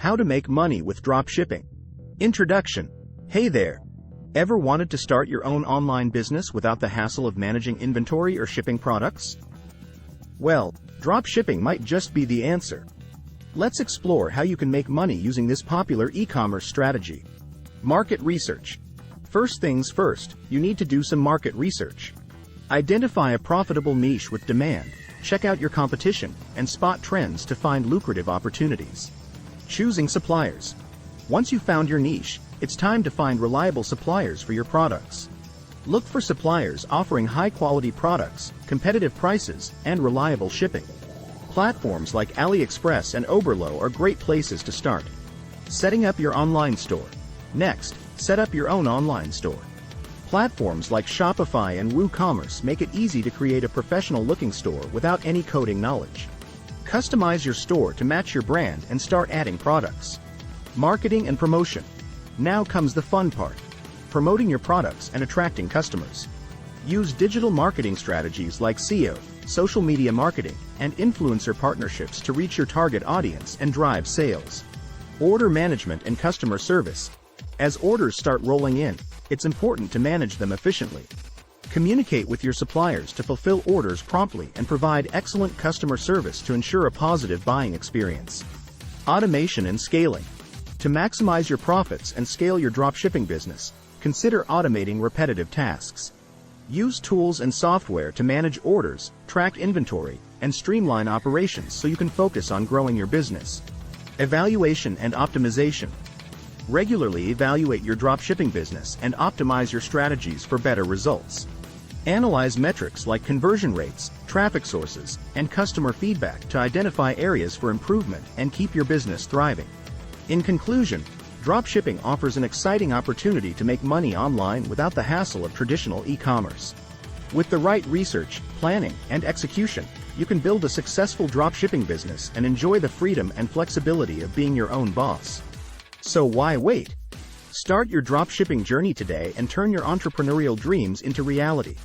How to make money with dropshipping. Introduction. Hey there. Ever wanted to start your own online business without the hassle of managing inventory or shipping products? Well, dropshipping might just be the answer. Let's explore how you can make money using this popular e-commerce strategy. Market research. First things first, you need to do some market research. Identify a profitable niche with demand, check out your competition, and spot trends to find lucrative opportunities. Choosing suppliers. Once you've found your niche, it's time to find reliable suppliers for your products. Look for suppliers offering high-quality products, competitive prices, and reliable shipping. Platforms like AliExpress and Oberlo are great places to start. Setting up your online store. Next, set up your own online store. Platforms like Shopify and WooCommerce make it easy to create a professional-looking store without any coding knowledge. Customize your store to match your brand and start adding products. Marketing and promotion. Now comes the fun part. Promoting your products and attracting customers. Use digital marketing strategies like SEO, social media marketing, and influencer partnerships to reach your target audience and drive sales. Order management and customer service. As orders start rolling in, it's important to manage them efficiently. Communicate with your suppliers to fulfill orders promptly and provide excellent customer service to ensure a positive buying experience. Automation and scaling. To maximize your profits and scale your dropshipping business, consider automating repetitive tasks. Use tools and software to manage orders, track inventory, and streamline operations so you can focus on growing your business. Evaluation and optimization. Regularly evaluate your dropshipping business and optimize your strategies for better results. Analyze metrics like conversion rates, traffic sources, and customer feedback to identify areas for improvement and keep your business thriving. In conclusion, dropshipping offers an exciting opportunity to make money online without the hassle of traditional e-commerce. With the right research, planning, and execution, you can build a successful dropshipping business and enjoy the freedom and flexibility of being your own boss. So why wait? Start your dropshipping journey today and turn your entrepreneurial dreams into reality.